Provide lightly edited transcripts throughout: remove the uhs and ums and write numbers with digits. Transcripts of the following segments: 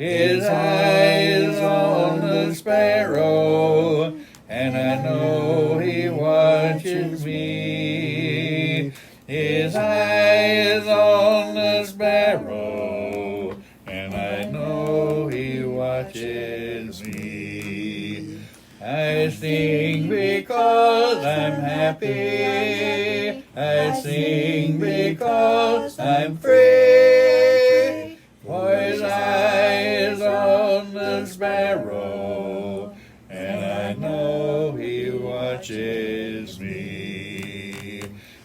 His eyes on the sparrow, and I know He watches me. His eyes on the sparrow, and I know He watches me. I sing because I'm happy. I sing because I'm free. For His eyes on the sparrow, and I know He watches me.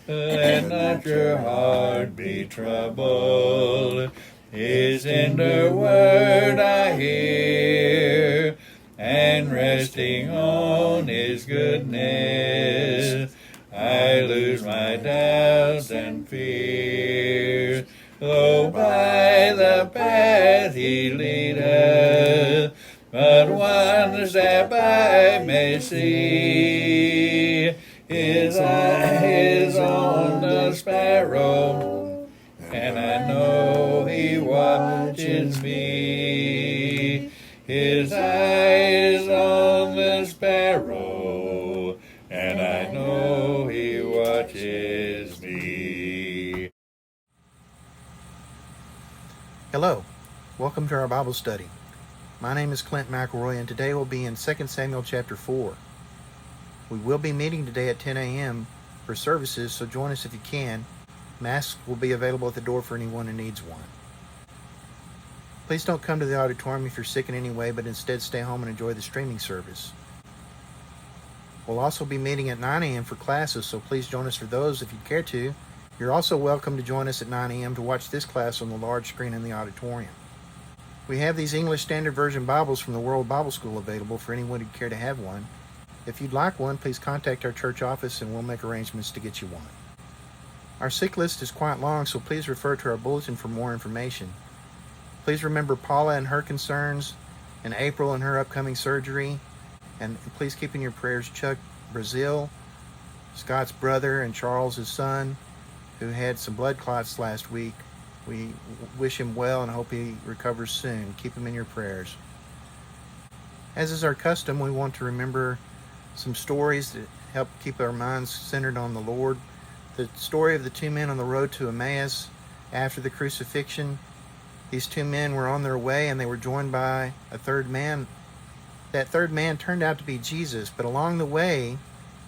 Let not your heart be troubled. His tender word I hear, and resting on His goodness, I lose my doubts and fears. Though by the path He leadeth, but one step I may see. His eyes on the sparrow, and I know He watches me. His eyes on the sparrow, and I know He watches me. Hello, welcome to our Bible study. My name is Clint McElroy, and today we'll be in 2 Samuel chapter 4. We will be meeting today at 10 a.m. for services, so join us if you can. Masks will be available at the door for anyone who needs one. Please don't come to the auditorium if you're sick in any way, but instead stay home and enjoy the streaming service. We'll also be meeting at 9 a.m. for classes, so please join us for those if you'd care to. You're also welcome to join us at 9 a.m. to watch this class on the large screen in the auditorium. We have these English Standard Version Bibles from the World Bible School available for anyone who'd care to have one. If you'd like one, please contact our church office and we'll make arrangements to get you one. Our sick list is quite long, so please refer to our bulletin for more information. Please remember Paula and her concerns, and April and her upcoming surgery, and please keep in your prayers Chuck Brazil, Scott's brother, and Charles, his son, who had some blood clots last week. We wish him well and hope he recovers soon. Keep him in your prayers. As is our custom, we want to remember some stories that help keep our minds centered on the Lord. The story of the two men on the road to Emmaus after the crucifixion. These two men were on their way and they were joined by a third man. That third man turned out to be Jesus, but along the way,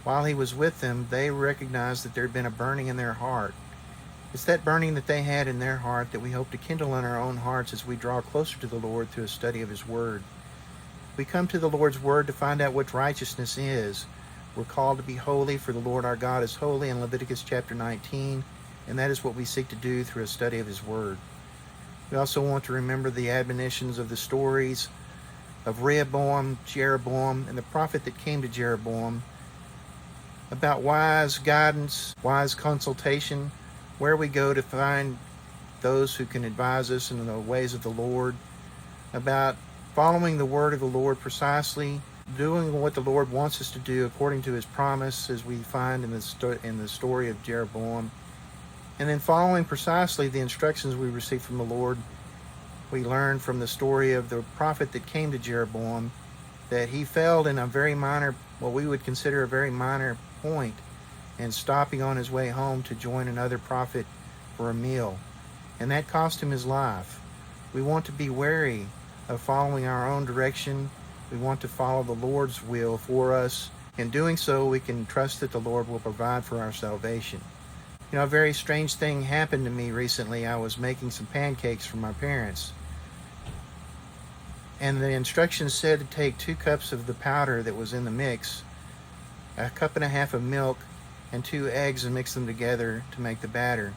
while he was with them, they recognized that there had been a burning in their heart. It's that burning that they had in their heart that we hope to kindle in our own hearts as we draw closer to the Lord through a study of His Word. We come to the Lord's Word to find out what righteousness is. We're called to be holy, for the Lord our God is holy in Leviticus chapter 19, and that is what we seek to do through a study of His Word. We also want to remember the admonitions of the stories of Rehoboam, Jeroboam, and the prophet that came to Jeroboam about wise guidance, wise consultation, where we go to find those who can advise us in the ways of the Lord, about following the word of the Lord precisely, doing what the Lord wants us to do according to His promise, as we find in the story of Jeroboam, and then following precisely the instructions we receive from the Lord. We learn from the story of the prophet that came to Jeroboam that he failed in a very minor, what we would consider a very minor point, in stopping on his way home to join another prophet for a meal, and that cost him his life. We want to be wary of following our own direction. We want to follow the Lord's will for us. In doing so, we can trust that the Lord will provide for our salvation. You know, a very strange thing happened to me recently. I was making some pancakes for my parents, and the instructions said to take 2 cups of the powder that was in the mix, 1.5 cups of milk, and 2 eggs, and mix them together to make the batter.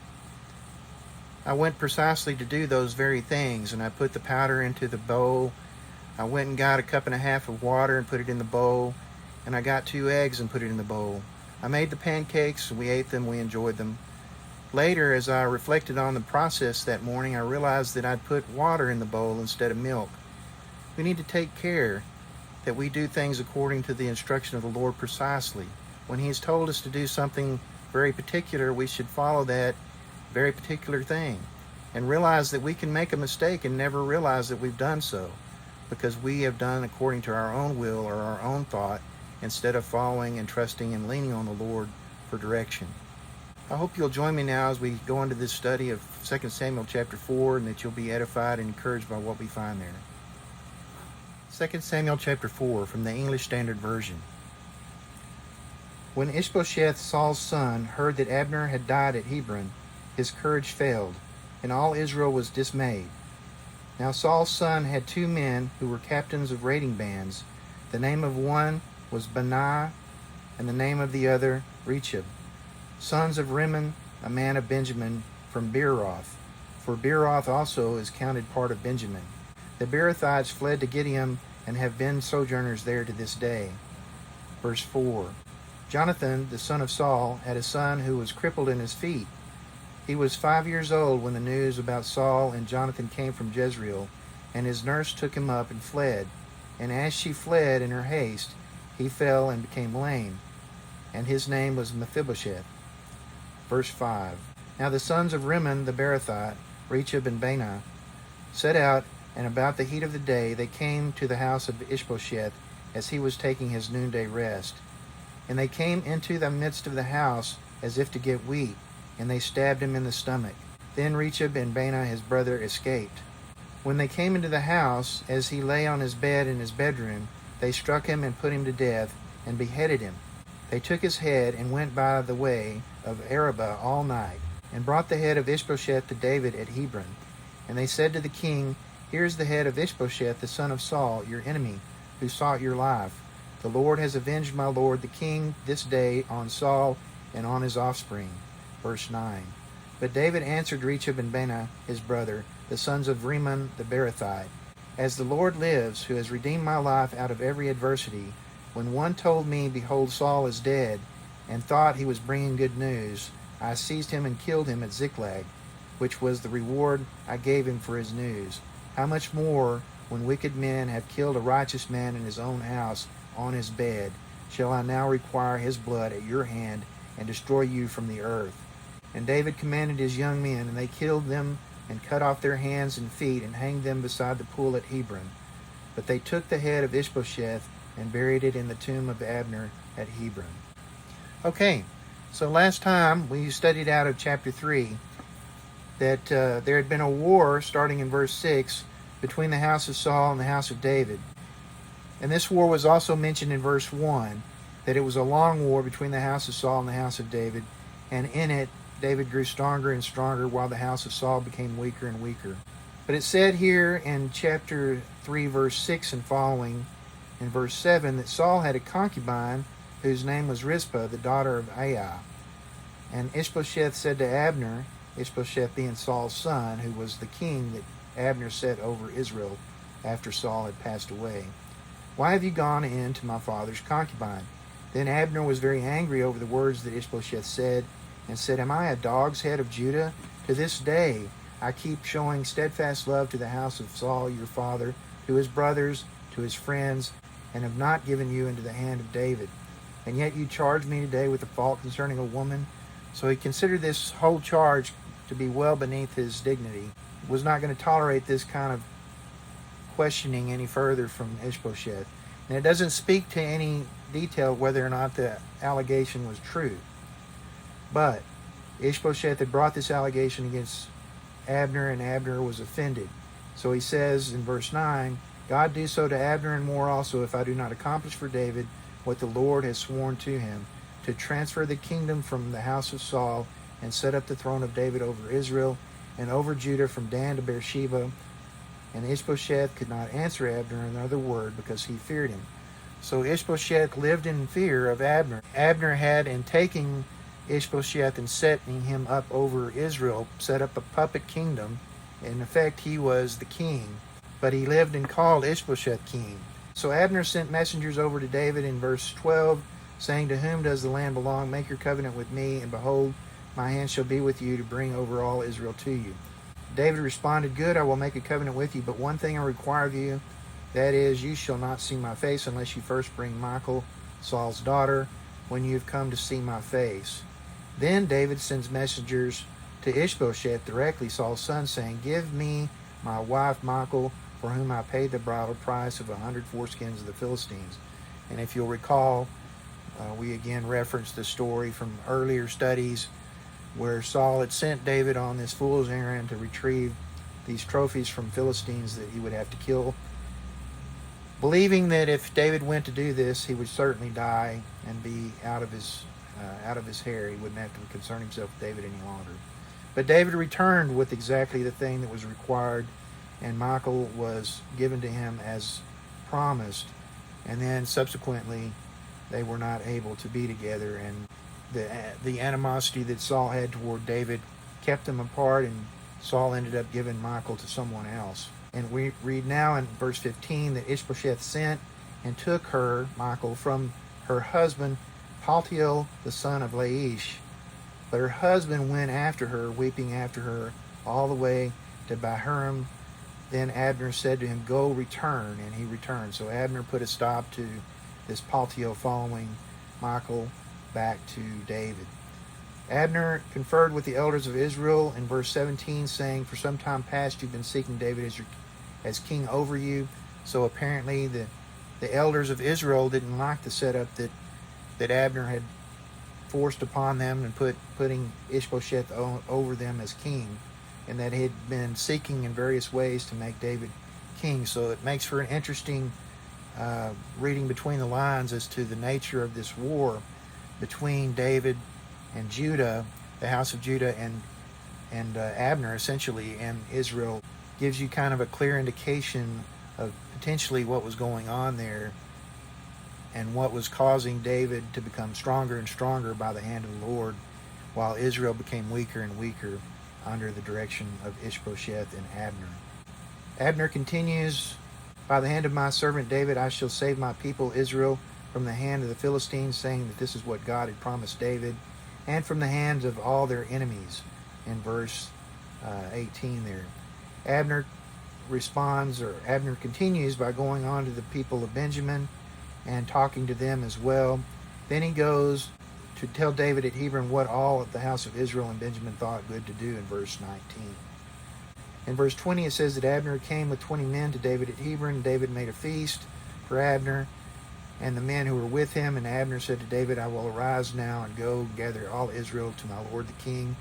I went precisely to do those very things, and I put the powder into the bowl. I went and got 1.5 cups of water and put it in the bowl, and I got 2 eggs and put it in the bowl. I made the pancakes, we ate them, we enjoyed them. Later, as I reflected on the process that morning, I realized that I'd put water in the bowl instead of milk. We need to take care that we do things according to the instruction of the Lord precisely. When He has told us to do something very particular, we should follow that very particular thing. and realize that we can make a mistake and never realize that we've done so because we have done according to our own will or our own thought instead of following and trusting and leaning on the Lord for direction. I hope you'll join me now as we go into this study of 2 Samuel chapter 4 and that you'll be edified and encouraged by what we find there. 2 Samuel chapter 4 from the English Standard Version. When Ishbosheth, Saul's son, heard that Abner had died at Hebron, his courage failed, and all Israel was dismayed. Now Saul's son had 2 men who were captains of raiding bands. The name of one was Benaiah, and the name of the other Rechab, sons of Rimmon, a man of Benjamin, from Beeroth, for Beeroth also is counted part of Benjamin. The Beerothites fled to Gideon and have been sojourners there to this day. Verse 4. Jonathan, the son of Saul, had a son who was crippled in his feet. He was 5 years old when the news about Saul and Jonathan came from Jezreel, and his nurse took him up and fled. And as she fled in her haste, he fell and became lame, and his name was Mephibosheth. Verse 5. Now the sons of Rimmon the Beerothite, Rechab and Baanah, set out, and about the heat of the day they came to the house of Ishbosheth as he was taking his noonday rest. And they came into the midst of the house as if to get wheat, and they stabbed him in the stomach. Then Rechab and Baanah his brother escaped. When they came into the house, as he lay on his bed in his bedroom, they struck him and put him to death, and beheaded him. They took his head and went by the way of Arabah all night, and brought the head of Ishbosheth to David at Hebron. And they said to the king, Here is the head of Ishbosheth the son of Saul, your enemy, who sought your life. The Lord has avenged my lord the king this day on Saul and on his offspring. Verse 9. But David answered Rechab and Baanah his brother, the sons of Rimmon the Beerothite, As the Lord lives, who has redeemed my life out of every adversity, when one told me, Behold, Saul is dead, and thought he was bringing good news, I seized him and killed him at Ziklag, which was the reward I gave him for his news. How much more, when wicked men have killed a righteous man in his own house on his bed, shall I now require his blood at your hand and destroy you from the earth? And David commanded his young men, and they killed them and cut off their hands and feet and hanged them beside the pool at Hebron. But they took the head of Ishbosheth and buried it in the tomb of Abner at Hebron. Okay, so last time we studied out of chapter 3 that there had been a war starting in verse 6 between the house of Saul and the house of David. And this war was also mentioned in verse 1, that it was a long war between the house of Saul and the house of David, and in it David grew stronger and stronger while the house of Saul became weaker and weaker. But it said here in chapter 3 verse 6 and following, in verse 7, that Saul had a concubine whose name was Rizpah, the daughter of Aiah. And Ishbosheth said to Abner, Ishbosheth being Saul's son, who was the king that Abner set over Israel after Saul had passed away, Why have you gone in to my father's concubine? Then Abner was very angry over the words that Ishbosheth said, and said, Am I a dog's head of Judah? To this day I keep showing steadfast love to the house of Saul your father, to his brothers, to his friends, and have not given you into the hand of David. And yet you charge me today with a fault concerning a woman. So he considered this whole charge to be well beneath his dignity. Was not going to tolerate this kind of questioning any further from Ishbosheth. And it doesn't speak to any detail whether or not the allegation was true. But Ishbosheth had brought this allegation against Abner, and Abner was offended. So he says in verse 9, God do so to Abner and more also, if I do not accomplish for David what the Lord has sworn to him, to transfer the kingdom from the house of Saul and set up the throne of David over Israel and over Judah from Dan to Beersheba. And Ishbosheth could not answer Abner another word because he feared him. So Ishbosheth lived in fear of Abner. Abner had, in taking Ishbosheth and setting him up over Israel, set up a puppet kingdom. In effect, he was the king, but he lived and called Ishbosheth king. So Abner sent messengers over to David in verse 12, saying, To whom does the land belong? Make your covenant with me, and behold, my hand shall be with you to bring over all Israel to you. David responded, Good, I will make a covenant with you, but one thing I require of you, that is, you shall not see my face unless you first bring Michal, Saul's daughter, when you have come to see my face. Then David sends messengers to Ishbosheth directly, Saul's son, saying, "Give me my wife Michal, for whom I paid the bridal price of 100 foreskins of the Philistines." And if you'll recall, we again referenced the story from earlier studies where Saul had sent David on this fool's errand to retrieve these trophies from Philistines that he would have to kill, believing that if David went to do this, he would certainly die and be out of his hair. He wouldn't have to concern himself with David any longer. But David returned with exactly the thing that was required, and Michal was given to him as promised. And then subsequently, they were not able to be together, and the animosity that Saul had toward David kept them apart, and Saul ended up giving Michal to someone else. And we read now in verse 15 that Ishbosheth sent and took her, Michal, from her husband Paltiel the son of Laish. But her husband went after her, weeping after her, all the way to Bahurim. Then Abner said to him, "Go, return." And he returned. So Abner put a stop to this Paltiel following Michal back to David. Abner conferred with the elders of Israel in verse 17, saying, "For some time past you've been seeking David as king over you." So apparently the elders of Israel didn't like the setup that Abner had forced upon them and putting Ishbosheth over them as king, and that he had been seeking in various ways to make David king. So it makes for an interesting reading between the lines as to the nature of this war between David and Judah, the house of Judah, and Abner, essentially, and Israel. Gives you kind of a clear indication of potentially what was going on there and what was causing David to become stronger and stronger by the hand of the Lord, while Israel became weaker and weaker under the direction of Ishbosheth and Abner. Abner continues, "By the hand of my servant David I shall save my people Israel from the hand of the Philistines," saying that this is what God had promised David, "and from the hands of all their enemies," in verse 18 there. Abner continues by going on to the people of Benjamin and talking to them as well. Then he goes to tell David at Hebron what all of the house of Israel and Benjamin thought good to do in verse 19. In verse 20 it says that Abner came with 20 men to David at Hebron. David made a feast for Abner and the men who were with him, and Abner said to David, "I will arise now and go gather all Israel to my lord the king,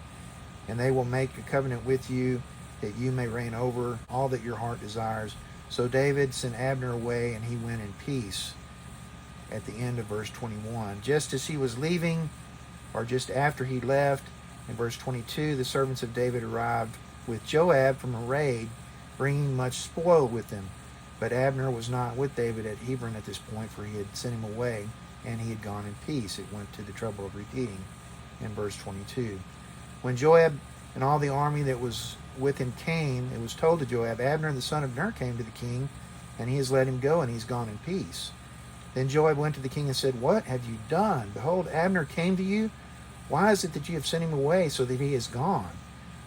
and they will make a covenant with you that you may reign over all that your heart desires." So David sent Abner away, and he went in peace. At the end of verse 21. Just as he was leaving, or just after he left, in verse 22, the servants of David arrived with Joab from a raid, bringing much spoil with them. But Abner was not with David at Hebron at this point, for he had sent him away, and he had gone in peace. It went to the trouble of repeating in verse 22. When Joab and all the army that was with him came, it was told to Joab, "Abner the son of Ner came to the king, and he has let him go, and he's gone in peace." Then Joab went to the king and said, "What have you done? Behold, Abner came to you. Why is it that you have sent him away so that he is gone?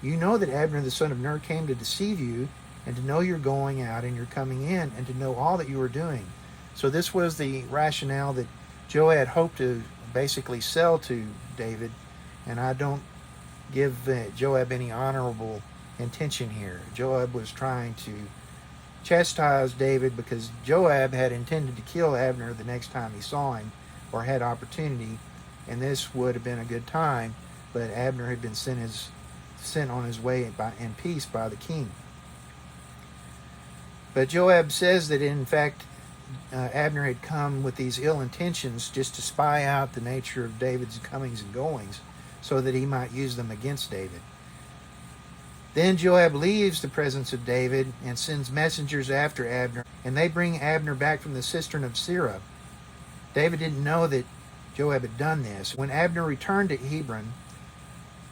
You know that Abner the son of Ner came to deceive you, and to know you're going out and you're coming in, and to know all that you are doing." So this was the rationale that Joab hoped to basically sell to David, and I don't give Joab any honorable intention here. Joab was trying to chastised David because Joab had intended to kill Abner the next time he saw him or had opportunity, and this would have been a good time, but Abner had been sent on his way in peace by the king. But Joab says that in fact Abner had come with these ill intentions just to spy out the nature of David's comings and goings so that he might use them against David. Then Joab leaves the presence of David and sends messengers after Abner, and they bring Abner back from the cistern of Sirah. David didn't know that Joab had done this. When Abner returned to Hebron,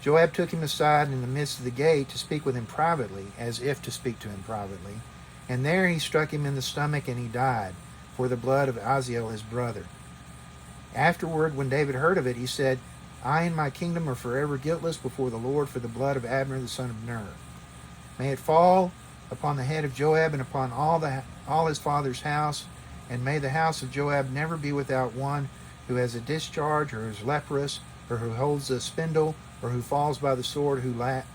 Joab took him aside in the midst of the gate to speak with him privately, as if to speak to him privately. And there he struck him in the stomach, and he died, for the blood of Azael his brother. Afterward, when David heard of it, he said, "I and my kingdom are forever guiltless before the Lord for the blood of Abner the son of Ner. May it fall upon the head of Joab and upon all his father's house, and may the house of Joab never be without one who has a discharge, or is leprous, or who holds a spindle, or who falls by the sword,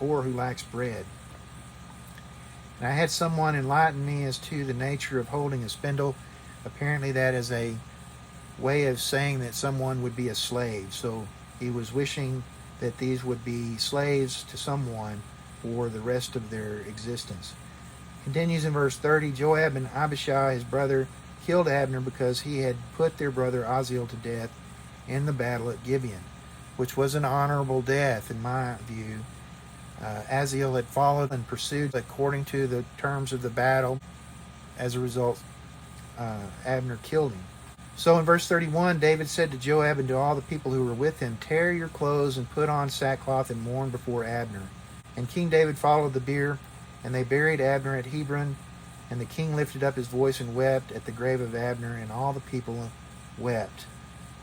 or who lacks bread. And I had someone enlighten me as to the nature of holding a spindle. Apparently that is a way of saying that someone would be a slave. So he was wishing that these would be slaves to someone for the rest of their existence. Continues in verse 30, Joab and Abishai, his brother, killed Abner because he had put their brother Asahel to death in the battle at Gibeon, which was an honorable death in my view. Asahel had followed and pursued according to the terms of the battle. As a result, Abner killed him. So in verse 31, David said to Joab and to all the people who were with him, tear your clothes and put on sackcloth and mourn before Abner. And King David followed the bier, and they buried Abner at Hebron. And the king lifted up his voice and wept at the grave of Abner, and all the people wept.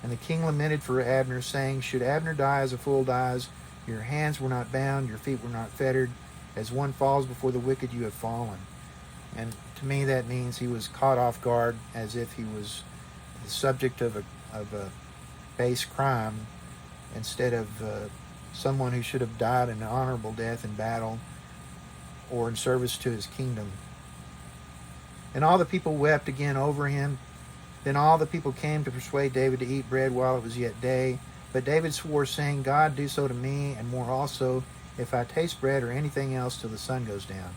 And the king lamented for Abner, saying, should Abner die as a fool dies? Your hands were not bound, your feet were not fettered. As one falls before the wicked, you have fallen. And to me that means he was caught off guard, as if he was the subject of a base crime, instead of someone who should have died an honorable death in battle or in service to his kingdom. And all the people wept again over him. Then all the people came to persuade David to eat bread while it was yet day. But David swore, saying, God, do so to me, and more also, if I taste bread or anything else till the sun goes down.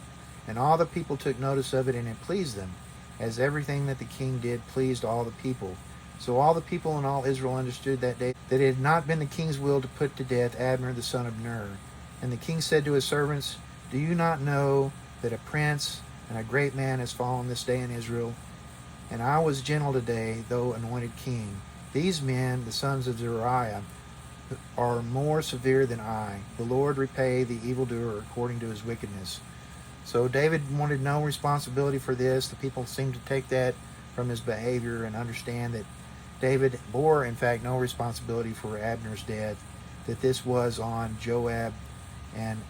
And all the people took notice of it, and it pleased them, as everything that the king did pleased all the people. So all the people and all Israel understood that day that it had not been the king's will to put to death Abner the son of Ner. And the king said to his servants, do you not know that a prince and a great man has fallen this day in Israel? And I was gentle today, though anointed king. These men, the sons of Zeruiah, are more severe than I. The Lord repay the evildoer according to his wickedness. So David wanted no responsibility for this. The people seemed to take that from his behavior and understand that David bore, in fact, no responsibility for Abner's death, that this was on Joab and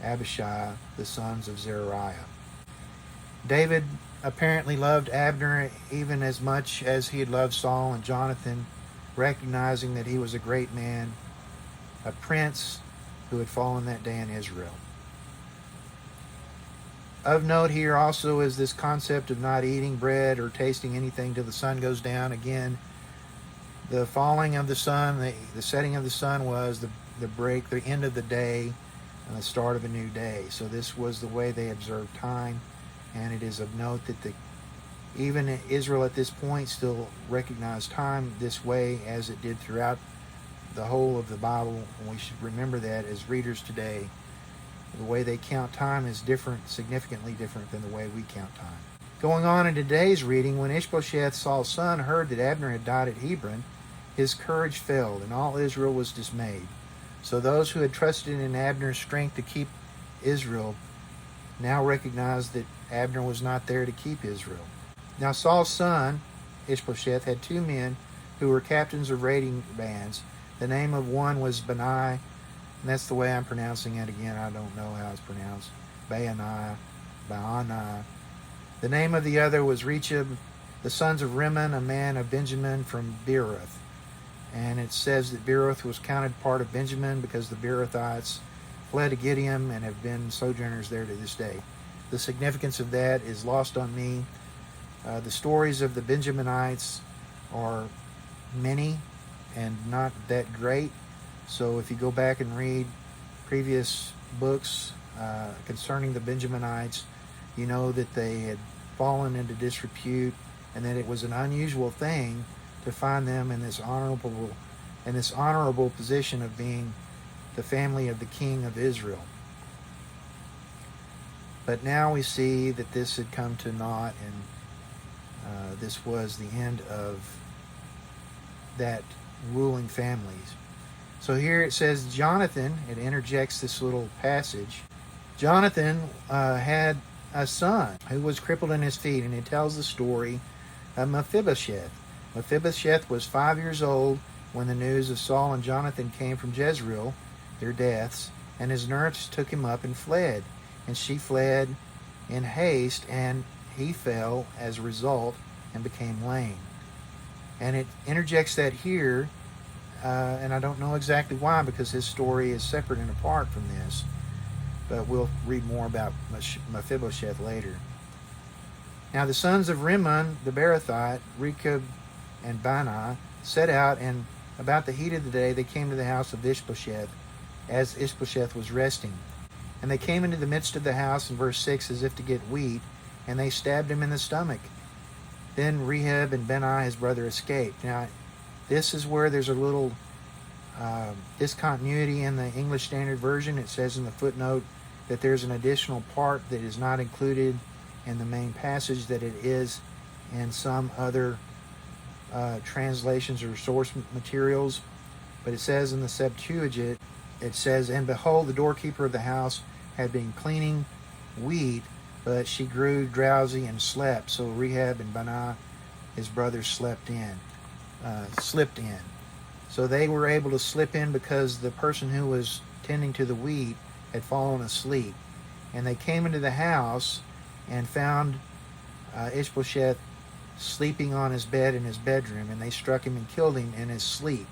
Abishai, the sons of Zeruiah. David apparently loved Abner even as much as he had loved Saul and Jonathan, recognizing that he was a great man, a prince who had fallen that day in Israel. Of note here also is this concept of not eating bread or tasting anything till the sun goes down. Again, the falling of the sun, the setting of the sun was the end of the day and the start of a new day. So this was the way they observed time. And it is of note that even Israel at this point still recognized time this way, as it did throughout the whole of the Bible. And we should remember that as readers today. The way they count time is different, significantly different than the way we count time. Going on in today's reading, when Ishbosheth, Saul's son, heard that Abner had died at Hebron, his courage failed, and all Israel was dismayed. So those who had trusted in Abner's strength to keep Israel now recognized that Abner was not there to keep Israel. Now Saul's son, Ishbosheth, had two men who were captains of raiding bands. The name of one was Benai, and that's the way I'm pronouncing it again. I don't know how it's pronounced. Baanai. The name of the other was Rechab, the sons of Rimmon, a man of Benjamin from Beeroth. And it says that Beeroth was counted part of Benjamin because the Beerothites fled to Gideon and have been sojourners there to this day. The significance of that is lost on me. The stories of the Benjaminites are many and not that great. So if you go back and read previous books concerning the Benjaminites, you know that they had fallen into disrepute and that it was an unusual thing to find them in this honorable position of being the family of the king of Israel. But now we see that this had come to naught, and this was the end of that ruling families. So here it says Jonathan, it interjects this little passage. Jonathan had a son who was crippled in his feet, and it tells the story of Mephibosheth. Mephibosheth was 5 years old when the news of Saul and Jonathan came from Jezreel, their deaths, and his nurse took him up and fled. And she fled in haste, and he fell as a result and became lame. And it interjects that here and I don't know exactly why, because his story is separate and apart from this. But we'll read more about Mephibosheth later. Now the sons of Rimmon the Beerothite, Rechab and Baanah, set out, and about the heat of the day they came to the house of Ishbosheth, as Ishbosheth was resting. And they came into the midst of the house, in verse 6, as if to get wheat, and they stabbed him in the stomach. Then Rechab and Baanah his brother escaped. Now this is where there's a little discontinuity in the English Standard Version. It says in the footnote that there's an additional part that is not included in the main passage that it is in some other translations or source materials. But it says in the Septuagint, it says, "And behold, the doorkeeper of the house had been cleaning wheat, but she grew drowsy and slept. So Rechab and Baanah, his brothers, slipped in. So they were able to slip in because the person who was tending to the wheat had fallen asleep. And they came into the house and found Ishbosheth sleeping on his bed in his bedroom, and they struck him and killed him in his sleep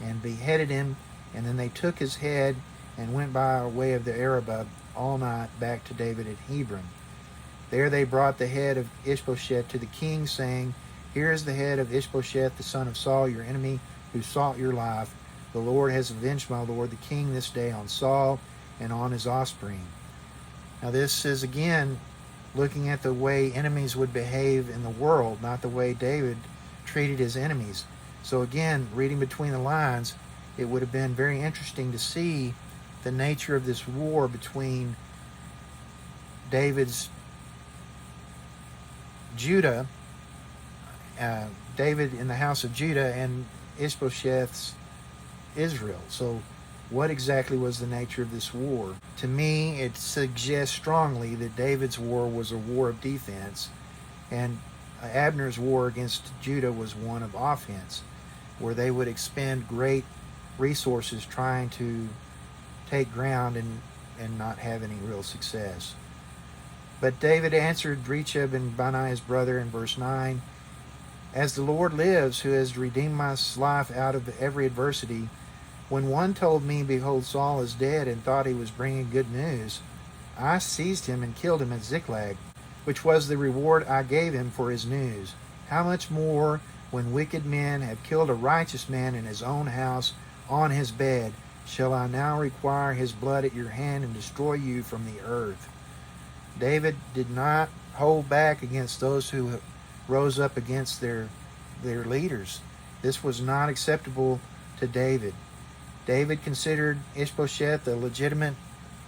and beheaded him. And then they took his head and went by way of the Arabah all night back to David at Hebron. There they brought the head of Ishbosheth to the king, saying, 'Here is the head of Ishbosheth, the son of Saul, your enemy, who sought your life. The Lord has avenged my lord the king this day on Saul and on his offspring.'" Now this is again looking at the way enemies would behave in the world, not the way David treated his enemies. So again, reading between the lines, it would have been very interesting to see the nature of this war between David's Judah, David in the house of Judah, and Ishbosheth's Israel. So what exactly was the nature of this war? To me, it suggests strongly that David's war was a war of defense, and Abner's war against Judah was one of offense, where they would expend great resources trying to take ground and not have any real success. But David answered Rechab and Baanah his brother in verse 9, "As the Lord lives, who has redeemed my life out of every adversity, when one told me, 'Behold, Saul is dead,' and thought he was bringing good news, I seized him and killed him at Ziklag, which was the reward I gave him for his news. How much more, when wicked men have killed a righteous man in his own house on his bed, shall I now require his blood at your hand and destroy you from the earth?" David did not hold back against those who rose up against their leaders. This was not acceptable to David. David considered Ishbosheth a legitimate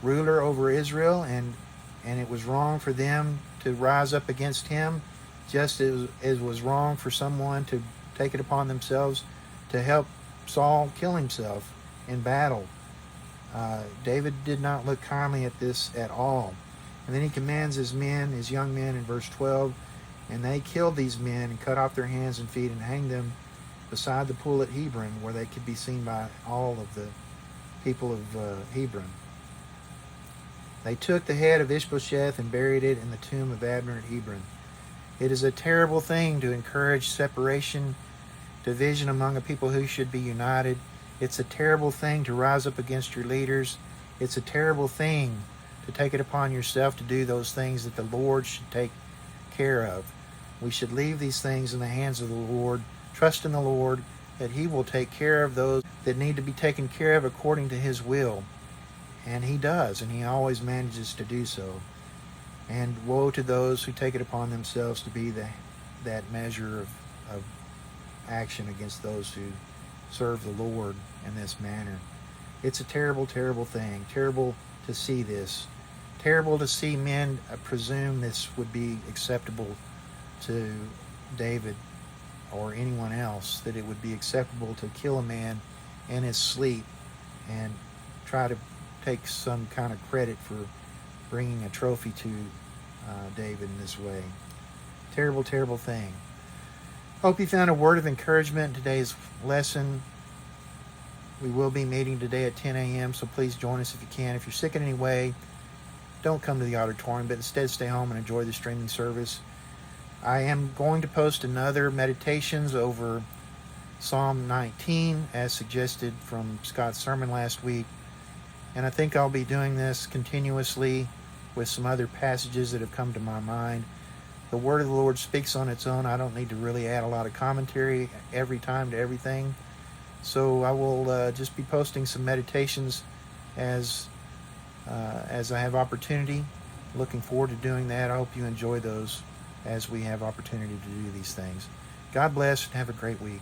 ruler over Israel, and it was wrong for them to rise up against him, just as it was wrong for someone to take it upon themselves to help Saul kill himself in battle. David did not look kindly at this at all. And then he commands his men, his young men, in verse 12, and they killed these men and cut off their hands and feet and hanged them beside the pool at Hebron, where they could be seen by all of the people of Hebron. They took the head of Ishbosheth and buried it in the tomb of Abner at Hebron. It is a terrible thing to encourage separation, division among a people who should be united. It's a terrible thing to rise up against your leaders. It's a terrible thing to take it upon yourself to do those things that the Lord should take care of. We should leave these things in the hands of the Lord, trust in the Lord that He will take care of those that need to be taken care of according to His will. And He does, and He always manages to do so. And woe to those who take it upon themselves to be that measure of action against those who serve the Lord in this manner. It's a terrible, terrible thing. Terrible to see this. Terrible to see men presume this would be acceptable to David or anyone else, that it would be acceptable to kill a man in his sleep and try to take some kind of credit for bringing a trophy to David in this way. Terrible, terrible thing. Hope you found a word of encouragement in today's lesson. We will be meeting today at 10 a.m., so please join us if you can. If you're sick in any way, don't come to the auditorium, but instead stay home and enjoy the streaming service. I am going to post another meditations over Psalm 19, as suggested from Scott's sermon last week. And I think I'll be doing this continuously with some other passages that have come to my mind. The word of the Lord speaks on its own. I don't need to really add a lot of commentary every time to everything. So I will just be posting some meditations as I have opportunity. Looking forward to doing that. I hope you enjoy those as we have opportunity to do these things. God bless and have a great week.